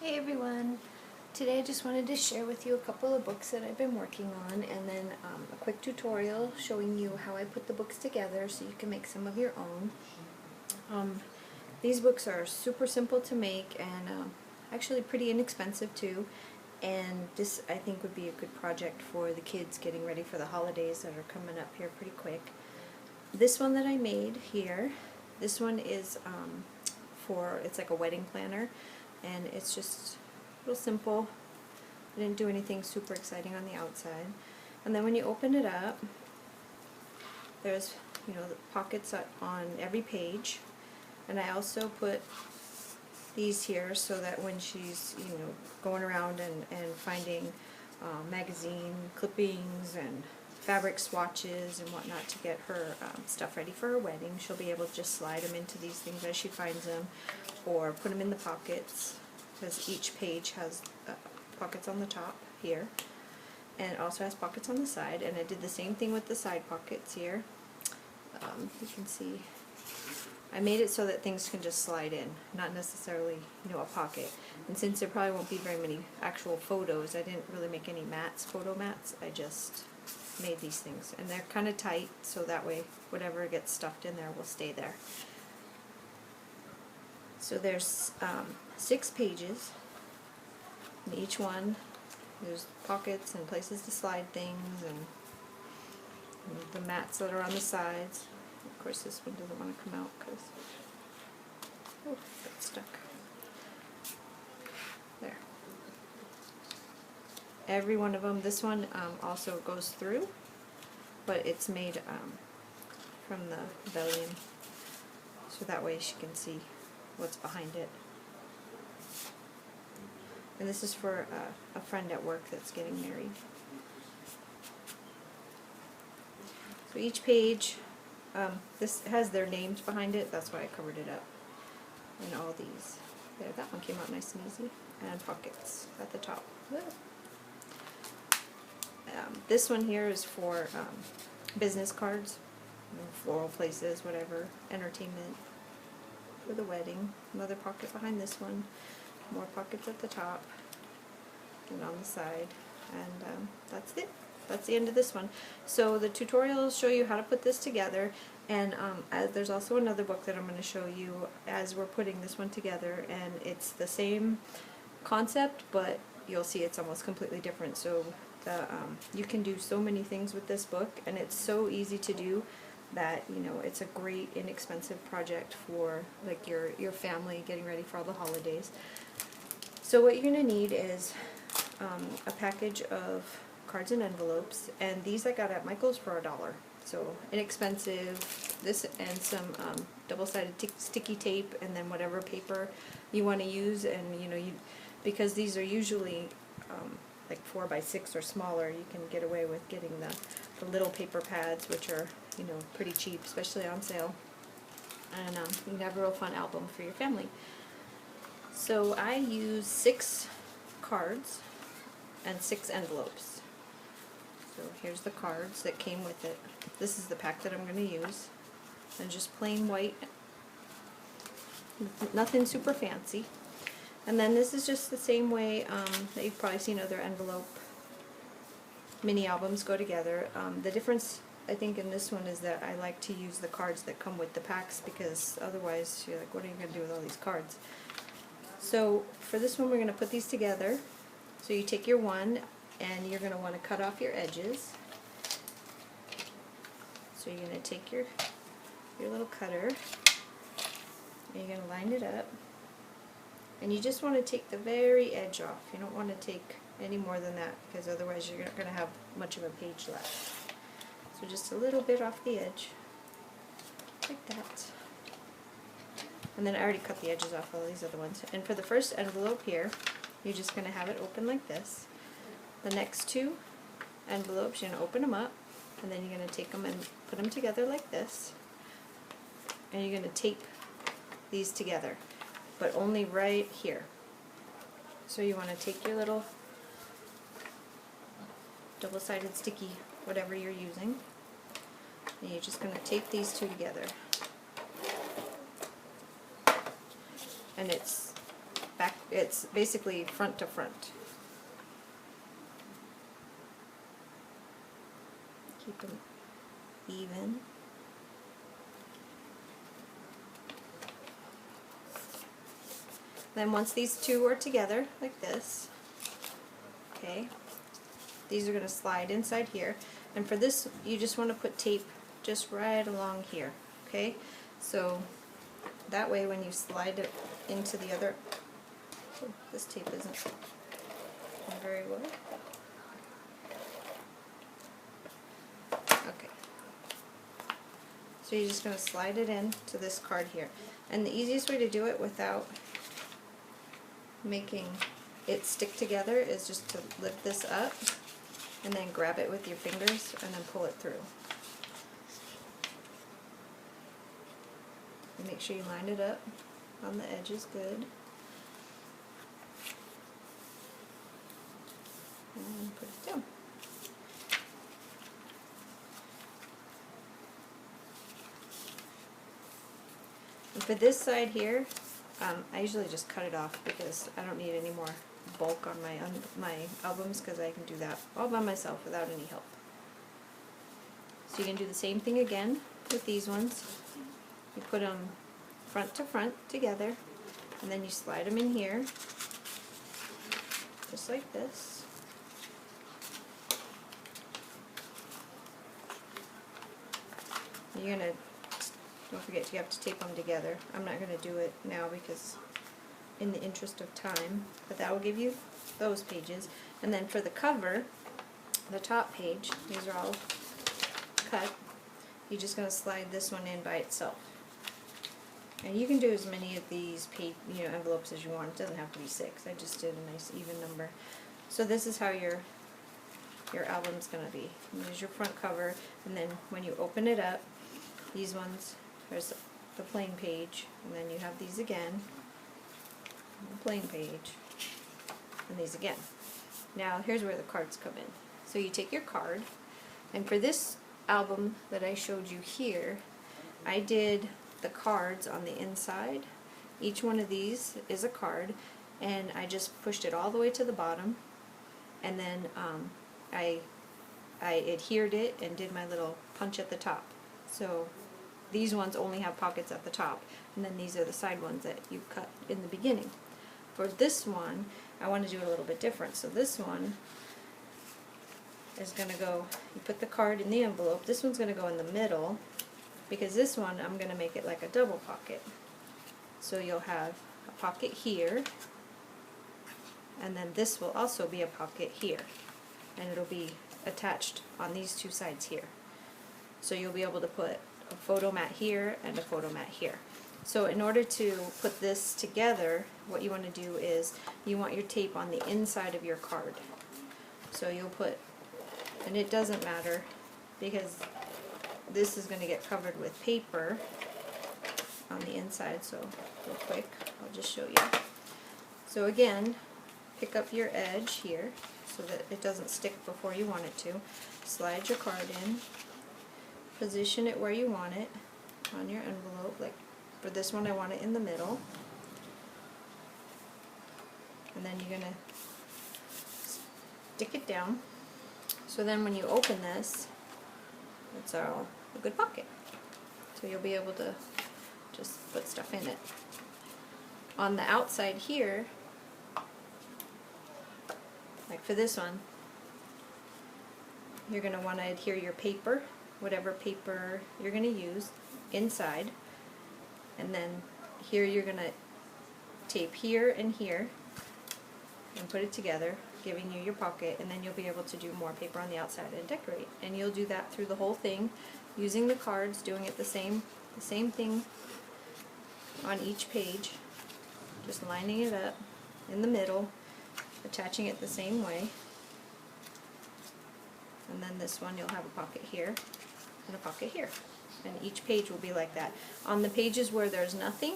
Hey everyone! Today I just wanted to share with you a couple of books that I've been working on, and then a quick tutorial showing you how I put the books together so you can make some of your own. These books are super simple to make and actually pretty inexpensive too, and this I think would be a good project for the kids getting ready for the holidays that are coming up here pretty quick. This one that I made here, this one is it's like a wedding planner, and it's just real simple. I didn't do anything super exciting on the outside. And then when you open it up, there's the pockets on every page, and I also put these here so that when she's going around and finding magazine clippings and fabric swatches and whatnot to get her stuff ready for her wedding, she'll be able to just slide them into these things as she finds them, or put them in the pockets, because each page has pockets on the top here, and it also has pockets on the side. And I did the same thing with the side pockets here. You can see I made it so that things can just slide in, not necessarily a pocket. And since there probably won't be very many actual photos, I didn't really make any mats, photo mats. I just made these things, and they're kind of tight, so that way whatever gets stuffed in there will stay there. So there's 6 pages, and each one there's pockets and places to slide things, and the mats that are on the sides. Of course this one doesn't want to come out because it got stuck. There. Every one of them. This one also goes through, but it's made from the vellum, so that way she can see what's behind it. And this is for a friend at work that's getting married. So each page, this has their names behind it, that's why I covered it up. And all these. There, that one came out nice and easy. And pockets at the top. This one here is for business cards, floral places, whatever, entertainment for the wedding. Another pocket behind this one, more pockets at the top and on the side, and that's it. That's the end of this one. So the tutorial will show you how to put this together, and there's also another book that I'm going to show you as we're putting this one together, and it's the same concept, but you'll see it's almost completely different. So you can do so many things with this book, and it's so easy to do that it's a great inexpensive project for like your family getting ready for all the holidays. So what you're going to need is a package of cards and envelopes, and these I got at Michael's for $1, so inexpensive. This and some double-sided sticky tape, and then whatever paper you want to use, and because these are usually like 4x6 or smaller, you can get away with getting the little paper pads, which are pretty cheap, especially on sale, and you can have a real fun album for your family. So I use 6 cards and 6 envelopes. So here's the cards that came with it. This is the pack that I'm going to use, and just plain white, nothing super fancy. And then this is just the same way that you've probably seen other envelope mini albums go together. The difference I think in this one is that I like to use the cards that come with the packs, because otherwise you're like, what are you going to do with all these cards? So for this one we're going to put these together. So you take your one, and you're going to want to cut off your edges. So you're going to take your little cutter, and you're going to line it up. And you just want to take the very edge off. You don't want to take any more than that, because otherwise you're not going to have much of a page left. So just a little bit off the edge, like that. And then I already cut the edges off all these other ones. And for the first envelope here, you're just going to have it open like this. The next 2 envelopes, you're going to open them up, and then you're going to take them and put them together like this. And you're going to tape these together, but only right here. So you want to take your little double-sided sticky, whatever you're using, and you're just going to tape these 2 together. And it's back, it's basically front to front. Keep them even. Then once these two are together, like this, okay, these are going to slide inside here. And for this, you just want to put tape just right along here, okay? So that way when you slide it into the other, oh, this tape isn't done very well. Okay. So you're just going to slide it in to this card here. And the easiest way to do it without making it stick together is just to lift this up and then grab it with your fingers and then pull it through. And make sure you line it up on the edges good. And put it down. And for this side here, I usually just cut it off because I don't need any more bulk on my albums, because I can do that all by myself without any help. So you can do the same thing again with these ones. You put them front to front together, and then you slide them in here, just like this. You're gonna, don't forget, you have to tape them together. I'm not gonna do it now because in the interest of time, but that will give you those pages. And then for the cover, the top page, these are all cut. You're just going to slide this one in by itself. And you can do as many of these envelopes as you want. It doesn't have to be 6. I just did a nice even number. So this is how your album's going to be. And there's your front cover, and then when you open it up, these ones, there's the plain page, and then you have these again, the plain page, and these again. Now here's where the cards come in. So you take your card, and for this album that I showed you here, I did the cards on the inside. Each one of these is a card, and I just pushed it all the way to the bottom, and then I adhered it and did my little punch at the top. So these ones only have pockets at the top, and then these are the side ones that you cut in the beginning. For this one, I want to do it a little bit different. So this one is going to go, you put the card in the envelope, this one's going to go in the middle, because this one I'm going to make it like a double pocket. So you'll have a pocket here, and then this will also be a pocket here, and it'll be attached on these two sides here. So you'll be able to put a photo mat here and a photo mat here. So in order to put this together, what you want to do is you want your tape on the inside of your card. So you'll put, and it doesn't matter because this is going to get covered with paper on the inside, so real quick, I'll just show you. So again, pick up your edge here so that it doesn't stick before you want it to. Slide your card in, position it where you want it on your envelope. Like for this one, I want it in the middle. And then you're going to stick it down. So then when you open this, it's a good pocket. So you'll be able to just put stuff in it. On the outside here, like for this one, you're going to want to adhere your paper, whatever paper you're going to use, inside. And then here you're going to tape here and here and put it together, giving you your pocket, and then you'll be able to do more paper on the outside and decorate. And you'll do that through the whole thing, using the cards, doing it the same thing on each page, just lining it up in the middle, attaching it the same way. And then this one you'll have a pocket here and a pocket here. And each page will be like that. On the pages where there's nothing,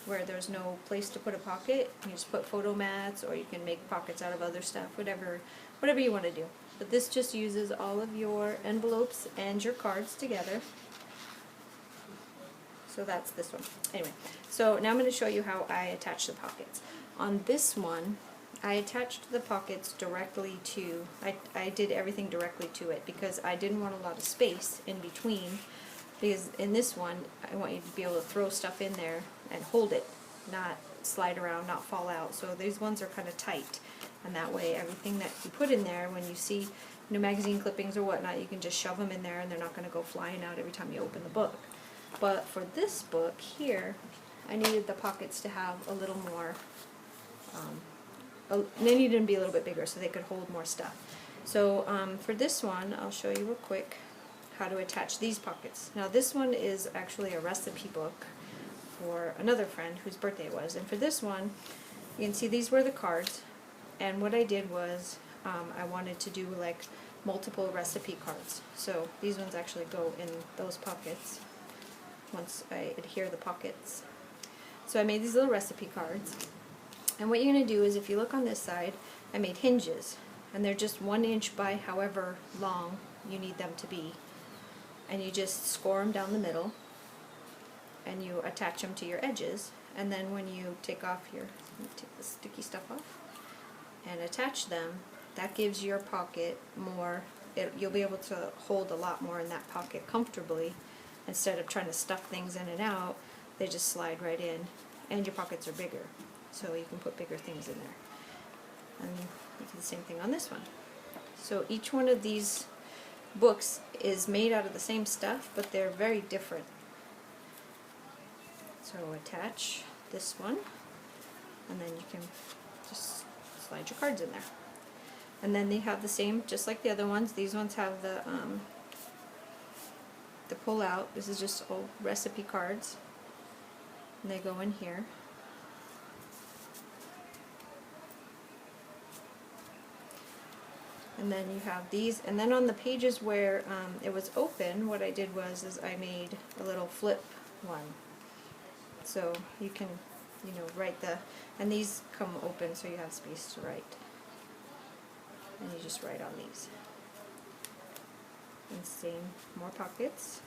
where there's no place to put a pocket, you just put photo mats, or you can make pockets out of other stuff, whatever you want to do. But this just uses all of your envelopes and your cards together. So that's this one. Anyway, so now I'm going to show you how I attach the pockets. On this one, I attached the pockets directly to, I did everything directly to it because I didn't want a lot of space in between, because in this one, I want you to be able to throw stuff in there and hold it, not slide around, not fall out. So these ones are kind of tight, and that way everything that you put in there, when you see magazine clippings or whatnot, you can just shove them in there and they're not going to go flying out every time you open the book. But for this book here, I needed the pockets to have a little more, they needed to be a little bit bigger so they could hold more stuff. So for this one, I'll show you real quick how to attach these pockets. Now this one is actually a recipe book for another friend whose birthday it was, and for this one, you can see these were the cards, and what I did was I wanted to do like multiple recipe cards. So these ones actually go in those pockets once I adhere the pockets. So I made these little recipe cards, and what you're going to do is, if you look on this side, I made hinges, and they're just 1 inch by however long you need them to be, and you just score them down the middle and you attach them to your edges, and then when you take the sticky stuff off and attach them, that gives your pocket more, you'll be able to hold a lot more in that pocket comfortably. Instead of trying to stuff things in and out, they just slide right in, and your pockets are bigger, so you can put bigger things in there. And you do the same thing on this one. So each one of these books is made out of the same stuff, but they're very different. So attach this one, and then you can just slide your cards in there. And then they have the same, just like the other ones. These ones have the pull out. This is just old recipe cards, and they go in here. And then you have these, and then on the pages where it was open, what I did was I made a little flip one. So you can, write and these come open so you have space to write. And you just write on these. And same, more pockets.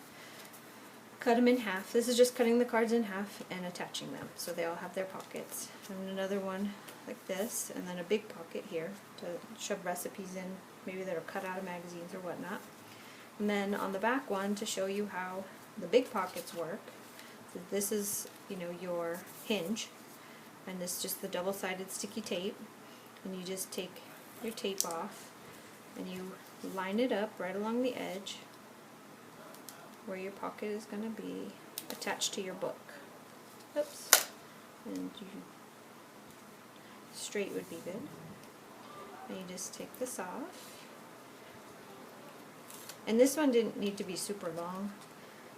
Cut them in half. This is just cutting the cards in half and attaching them so they all have their pockets. And another one like this, and then a big pocket here to shove recipes in, maybe that are cut out of magazines or whatnot. And then on the back one, to show you how the big pockets work, so this is, your hinge, and this is just the double-sided sticky tape, and you just take your tape off and you line it up right along the edge where your pocket is going to be attached to your book. Oops. And straight would be good. And you just take this off. And this one didn't need to be super long,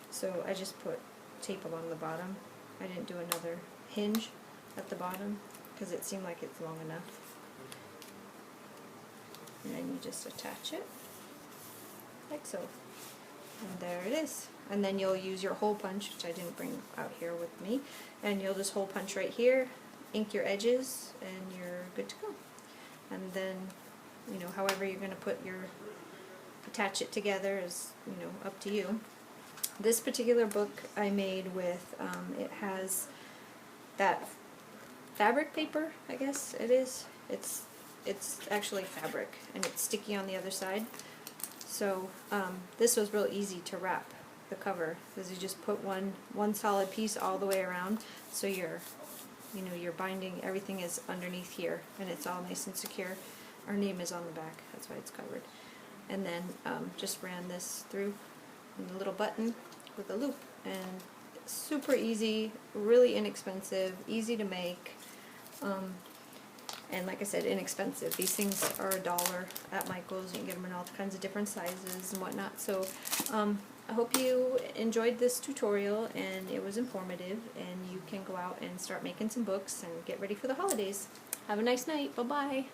so I just put tape along the bottom. I didn't do another hinge at the bottom because it seemed like it's long enough. And then you just attach it like so. And there it is. And then you'll use your hole punch, which I didn't bring out here with me, and you'll just hole punch right here, ink your edges, and you're good to go. And then, however you're going to attach it together is, up to you. This particular book I made with, it has that fabric paper, I guess it is. It's actually fabric, and it's sticky on the other side. So this was real easy to wrap the cover, because you just put one solid piece all the way around, so your binding, everything is underneath here, and it's all nice and secure. Our name is on the back, that's why it's covered. And then just ran this through in a little button with a loop, and super easy, really inexpensive, easy to make. And like I said, inexpensive. These things are $1 at Michael's. You can get them in all kinds of different sizes and whatnot. So I hope you enjoyed this tutorial and it was informative, and you can go out and start making some books and get ready for the holidays. Have a nice night. Bye-bye.